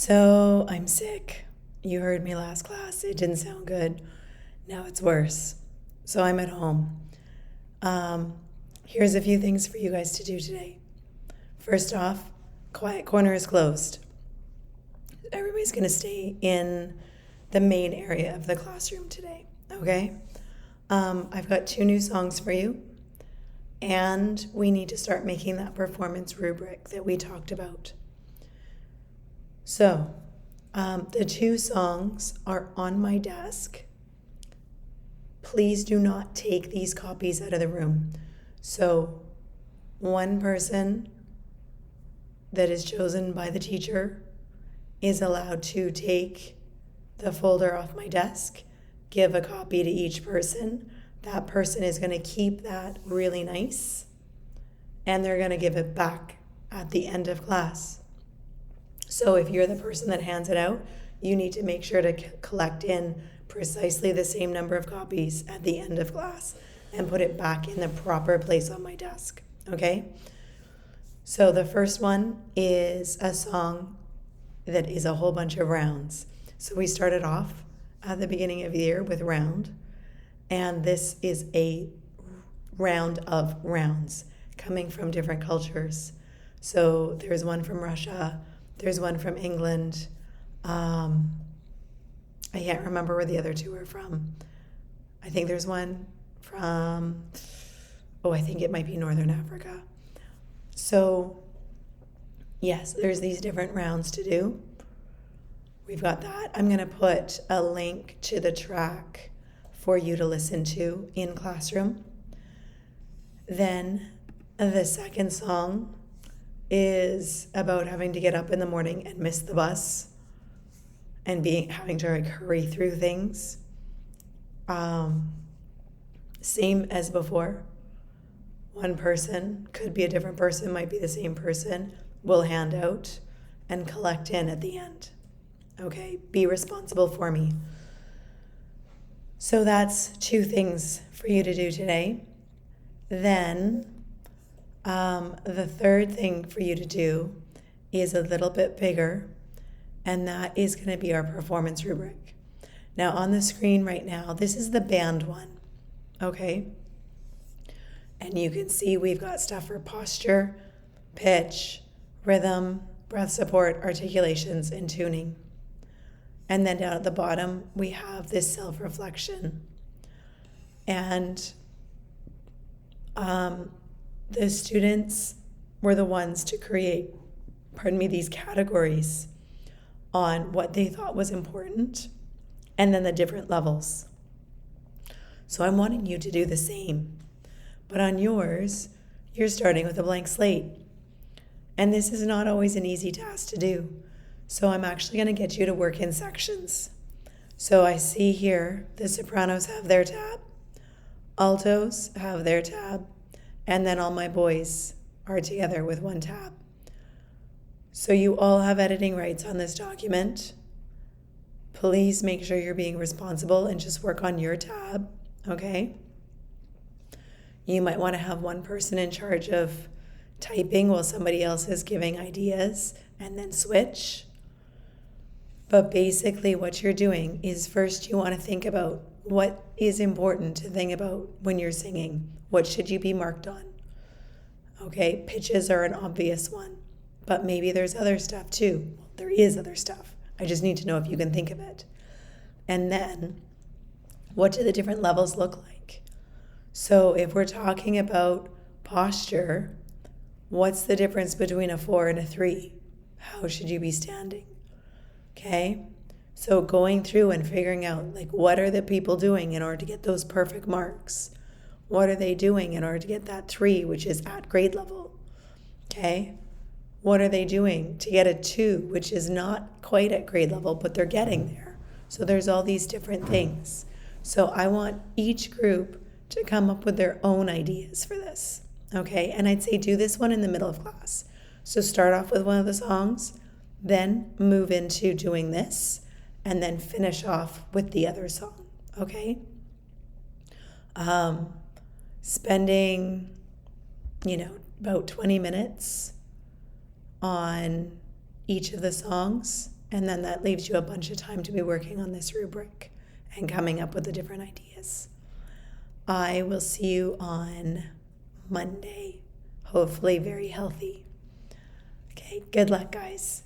So I'm sick. You heard me last class. It didn't sound good. Now it's worse. So I'm at home. Um, Here's a few things for you guys to do today. First off, quiet corner is closed. Everybody's going to stay in the main area of the classroom today, okay? I've got 2 new songs for you, and we need to start making that performance rubric that we talked about. So, the 2 songs are on my desk. Please do not take these copies out of the room. So, one person that is chosen by the teacher is allowed to take the folder off my desk, give a copy to each person. That person is going to keep that really nice, and they're going to give it back at the end of class. So if you're the person that hands it out, you need to make sure to collect in precisely the same number of copies at the end of class and put it back in the proper place on my desk, okay? So the first one is a song that is a whole bunch of rounds. So we started off at the beginning of the year with round, and this is a round of rounds coming from different cultures. So there's one from Russia, there's one from England. I can't remember where the other 2 are from. I think there's one from, I think it might be Northern Africa. So, yes, there's these different rounds to do. We've got that. I'm going to put a link to the track for you to listen to in classroom. Then the second song is about having to get up in the morning and miss the bus and having to hurry through things. Same as before. One person, could be a different person, might be the same person, will hand out and collect in at the end. Okay, be responsible for me. So that's 2 things for you to do today. Then the third thing for you to do is a little bit bigger, and that is going to be our performance rubric. Now on the screen right now, this is the band one, okay? And you can see we've got stuff for posture, pitch, rhythm, breath support, articulations, and tuning. And then down at the bottom, we have this self-reflection. And the students were the ones to create, these categories on what they thought was important, and then the different levels. So I'm wanting you to do the same. But on yours, you're starting with a blank slate. And this is not always an easy task to do. So I'm actually going to get you to work in sections. So I see here the sopranos have their tab, altos have their tab, and then all my boys are together with one tab. So you all have editing rights on this document. Please make sure you're being responsible and just work on your tab, okay? You might want to have one person in charge of typing while somebody else is giving ideas, and then switch. But basically what you're doing is first you want to think about what is important to think about when you're singing. What should you be marked on? Okay, pitches are an obvious one, but maybe there's other stuff too. Well, there is other stuff. I just need to know if you can think of it. And then, what do the different levels look like? So if we're talking about posture, what's the difference between a 4 and a 3? How should you be standing? Okay, so going through and figuring out, what are the people doing in order to get those perfect marks? What are they doing in order to get that 3, which is at grade level? Okay, what are they doing to get a 2, which is not quite at grade level, but they're getting there? So there's all these different things. So I want each group to come up with their own ideas for this, okay? And I'd say do this one in the middle of class. So start off with one of the songs, then move into doing this, and then finish off with the other song, okay? Spending, about 20 minutes on each of the songs And then that leaves you a bunch of time to be working on this rubric and coming up with the different ideas. I will see you on Monday, hopefully very healthy. Okay, good luck, guys.